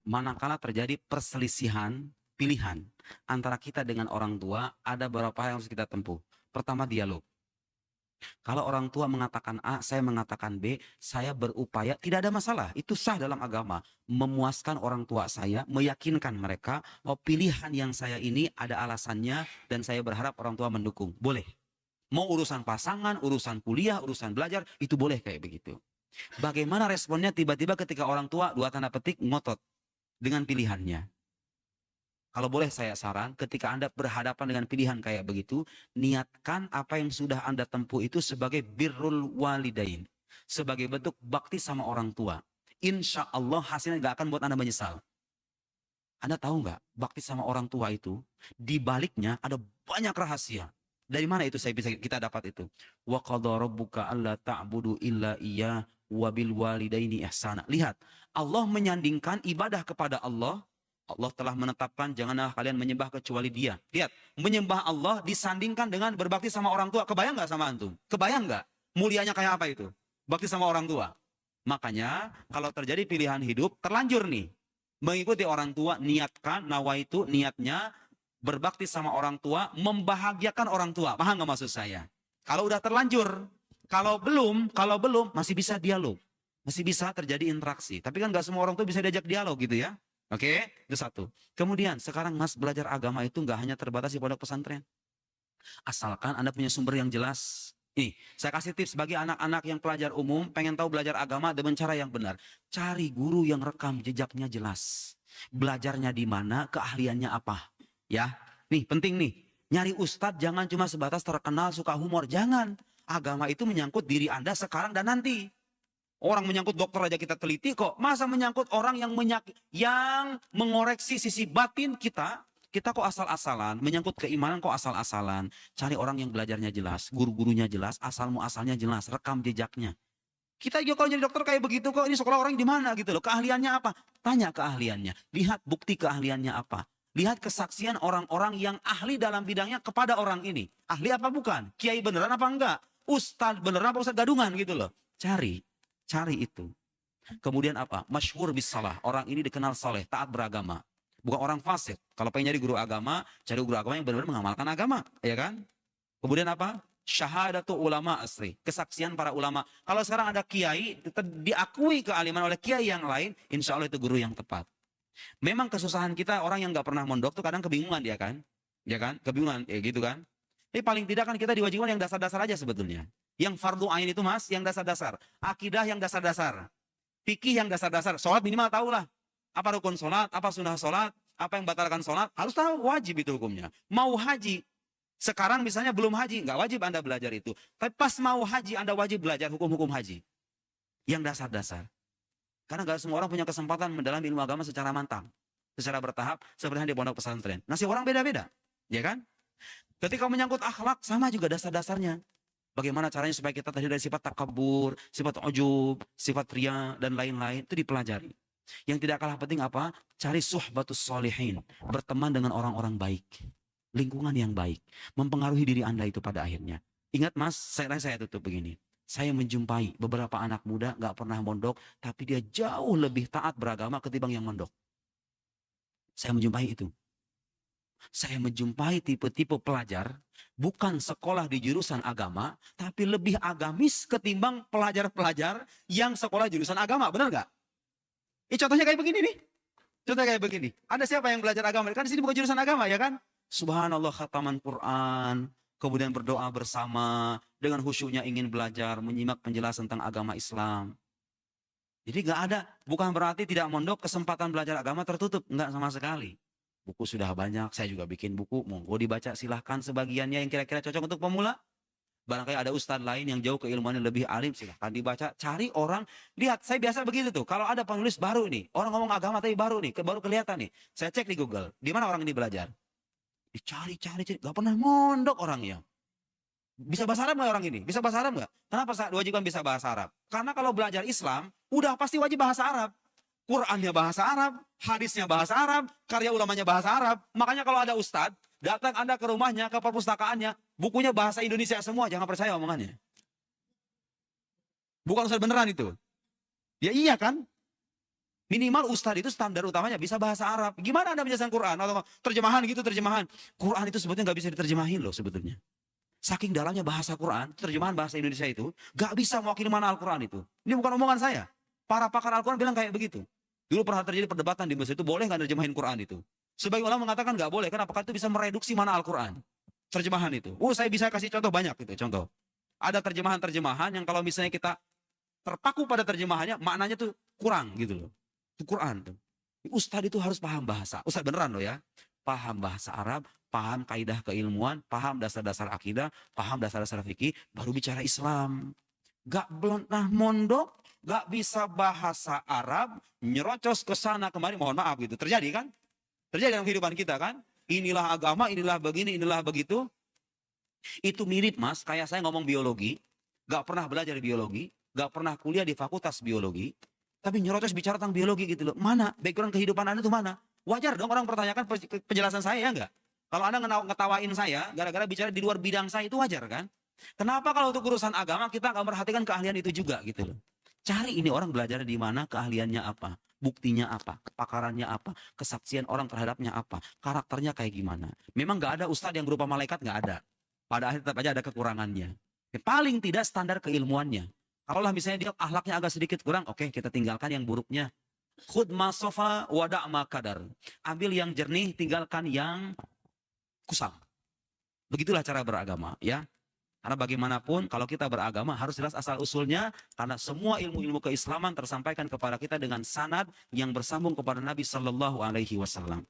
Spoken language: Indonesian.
manakala terjadi perselisihan pilihan antara kita dengan orang tua, ada beberapa hal yang harus kita tempuh. Pertama, dialog. Kalau orang tua mengatakan A, saya mengatakan B, saya berupaya, tidak ada masalah. Itu sah dalam agama. Memuaskan orang tua saya, meyakinkan mereka bahwa pilihan yang saya ini ada alasannya dan saya berharap orang tua mendukung. Boleh. Mau urusan pasangan, urusan kuliah, urusan belajar, itu boleh kayak begitu. Bagaimana responnya tiba-tiba ketika orang tua, dua tanda petik, ngotot dengan pilihannya? Kalau boleh saya saran, ketika Anda berhadapan dengan pilihan kayak begitu, niatkan apa yang sudah Anda tempuh itu sebagai birrul walidain. Sebagai bentuk bakti sama orang tua. Insya Allah hasilnya gak akan buat Anda menyesal. Anda tahu nggak, bakti sama orang tua itu, di baliknya ada banyak rahasia. Dari mana itu kita dapat itu? Wa qadha rabbuka alla ta'budu illa iyyah wa bil walidaini ihsana. Lihat, Allah menyandingkan ibadah kepada Allah. Allah telah menetapkan janganlah kalian menyembah kecuali Dia. Lihat, menyembah Allah disandingkan dengan berbakti sama orang tua. Kebayang nggak sama antum? Kebayang nggak? Mulianya kayak apa itu? Bakti sama orang tua. Makanya kalau terjadi pilihan hidup, terlanjur nih. Mengikuti orang tua, niatkan, nawaitu, niatnya berbakti sama orang tua, membahagiakan orang tua. Paham nggak maksud saya? Kalau udah terlanjur, kalau belum masih bisa dialog. Masih bisa terjadi interaksi. Tapi kan nggak semua orang tua bisa diajak dialog gitu ya. Oke, itu satu. Kemudian sekarang Mas belajar agama itu nggak hanya terbatas di pondok pesantren. Asalkan Anda punya sumber yang jelas. Nih, saya kasih tips bagi anak-anak yang pelajar umum, pengen tahu belajar agama dengan cara yang benar. Cari guru yang rekam jejaknya jelas. Belajarnya di mana, keahliannya apa. Ya, nih penting nih. Nyari ustadz jangan cuma sebatas terkenal suka humor. Jangan. Agama itu menyangkut diri Anda sekarang dan nanti. Orang menyangkut dokter aja kita teliti kok. Masa menyangkut orang yang mengoreksi sisi batin kita. Kita kok asal-asalan. Menyangkut keimanan kok asal-asalan. Cari orang yang belajarnya jelas. Guru-gurunya jelas. Asal-muasalnya jelas. Rekam jejaknya. Kita juga kalau jadi dokter kayak begitu kok. Ini sekolah orang di mana gitu loh. Keahliannya apa? Tanya keahliannya. Lihat bukti keahliannya apa. Lihat kesaksian orang-orang yang ahli dalam bidangnya kepada orang ini. Ahli apa bukan? Kiai beneran apa enggak? Ustadz beneran apa ustadz gadungan gitu loh. Cari itu. Kemudian apa? Masyhur bis salah. Orang ini dikenal saleh, taat beragama. Bukan orang fasik. Kalau pengen nyari guru agama, cari guru agama yang benar-benar mengamalkan agama. Ya kan? Kemudian apa? Syahadatu ulama asri. Kesaksian para ulama. Kalau sekarang ada kiai, diakui kealiman oleh kiai yang lain, insya Allah itu guru yang tepat. Memang kesusahan kita, orang yang nggak pernah mondok tuh kadang kebingungan dia kan? Ya kan? Kebingungan, ya gitu kan? Tapi paling tidak kan kita diwajibkan yang dasar-dasar aja sebetulnya. Yang fardu ain itu mas, yang dasar-dasar. Akidah yang dasar-dasar. Fikih yang dasar-dasar. Sholat minimal tahulah. Apa rukun sholat, apa sunnah sholat, apa yang batalkan sholat. Harus tahu, wajib itu hukumnya. Mau haji. Sekarang misalnya belum haji, nggak wajib Anda belajar itu. Tapi pas mau haji, Anda wajib belajar hukum-hukum haji. Yang dasar-dasar. Karena nggak semua orang punya kesempatan mendalami ilmu agama secara mantap. Secara bertahap, seperti di pondok pesantren. Nasib orang beda-beda. Ya kan? Ketika menyangkut akhlak, sama juga dasar-dasarnya. Bagaimana caranya supaya kita terdiri dari sifat takabur, sifat ujub, sifat ria, dan lain-lain. Itu dipelajari. Yang tidak kalah penting apa? Cari suhbatus solihin. Berteman dengan orang-orang baik. Lingkungan yang baik. Mempengaruhi diri Anda itu pada akhirnya. Ingat mas, saya tutup begini. Saya menjumpai beberapa anak muda gak pernah mondok. Tapi dia jauh lebih taat beragama ketimbang yang mondok. Saya menjumpai itu. Saya menjumpai tipe-tipe pelajar bukan sekolah di jurusan agama, tapi lebih agamis ketimbang pelajar-pelajar yang sekolah jurusan agama. Benar nggak? Ini contohnya kayak begini nih. Contohnya kayak begini. Ada siapa yang belajar agama? Kan di sini bukan jurusan agama ya kan? Subhanallah khataman Quran. Kemudian berdoa bersama. Dengan khusyuknya ingin belajar, menyimak penjelasan tentang agama Islam. Jadi nggak ada. Bukan berarti tidak mondok kesempatan belajar agama tertutup. Nggak sama sekali. Buku sudah banyak, saya juga bikin buku, monggo dibaca silahkan sebagiannya yang kira-kira cocok untuk pemula. Barangkali ada ustadz lain yang jauh keilmuannya lebih alim, silahkan dibaca. Cari orang, lihat, saya biasa begitu tuh. Kalau ada penulis baru nih, orang ngomong agama tapi baru nih, baru kelihatan nih. Saya cek di Google, di mana orang ini belajar. Dicari, gak pernah mondok orangnya. Bisa bahasa Arab nggak orang ini? Bisa bahasa Arab nggak? Kenapa saya diwajibkan bisa bahasa Arab? Karena kalau belajar Islam, udah pasti wajib bahasa Arab. Qurannya bahasa Arab, hadisnya bahasa Arab, karya ulamanya bahasa Arab. Makanya kalau ada ustadz, datang Anda ke rumahnya, ke perpustakaannya, bukunya bahasa Indonesia semua, jangan percaya omongannya. Bukan ustadz beneran itu. Ya iya kan? Minimal ustadz itu standar utamanya bisa bahasa Arab. Gimana Anda menjelaskan Quran? Atau terjemahan gitu, terjemahan. Quran itu sebetulnya nggak bisa diterjemahin loh sebetulnya. Saking dalamnya bahasa Quran, terjemahan bahasa Indonesia itu, nggak bisa mewakili mana Al-Quran itu. Ini bukan omongan saya. Para pakar Al-Quran bilang kayak begitu. Dulu pernah terjadi perdebatan di Mesir itu, boleh nggak terjemahin Quran itu? Sebagian ulama mengatakan nggak boleh. Kenapa? Karena itu bisa mereduksi mana Al-Quran. Terjemahan itu. Saya bisa kasih contoh banyak gitu. Contoh. Ada terjemahan-terjemahan yang kalau misalnya kita terpaku pada terjemahannya, maknanya tuh kurang gitu loh. Itu Quran tuh. Ustadz itu harus paham bahasa. Ustadz beneran loh ya. Paham bahasa Arab, paham kaidah keilmuan, paham dasar-dasar akidah, paham dasar-dasar fikih, baru bicara Islam. Gak pernah mondok, gak bisa bahasa Arab, nyerocos ke sana kemari, mohon maaf gitu. Terjadi kan? Terjadi dalam kehidupan kita kan? Inilah agama, inilah begini, inilah begitu. Itu mirip mas, kayak saya ngomong biologi, gak pernah belajar biologi, gak pernah kuliah di fakultas biologi, tapi nyerocos bicara tentang biologi gitu loh. Mana? Background kehidupan Anda itu mana? Wajar dong orang pertanyakan penjelasan saya ya enggak? Kalau Anda ngetawain saya, gara-gara bicara di luar bidang saya itu wajar kan? Kenapa kalau untuk urusan agama kita nggak memperhatikan keahlian itu juga gitu loh? Cari ini orang belajar di mana, keahliannya apa, buktinya apa, kepakarannya apa, kesaksian orang terhadapnya apa, karakternya kayak gimana. Memang nggak ada ustadz yang berupa malaikat, nggak ada. Pada akhirnya tetap aja ada kekurangannya. Paling tidak standar keilmuannya. Kalau lah misalnya dia akhlaknya agak sedikit kurang, oke kita tinggalkan yang buruknya. Khud ma sofa wada' ma kadar. Ambil yang jernih, tinggalkan yang kusam. Begitulah cara beragama ya. Karena bagaimanapun kalau kita beragama harus jelas asal usulnya, karena semua ilmu-ilmu keislaman tersampaikan kepada kita dengan sanad yang bersambung kepada Nabi Shallallahu Alaihi Wasallam.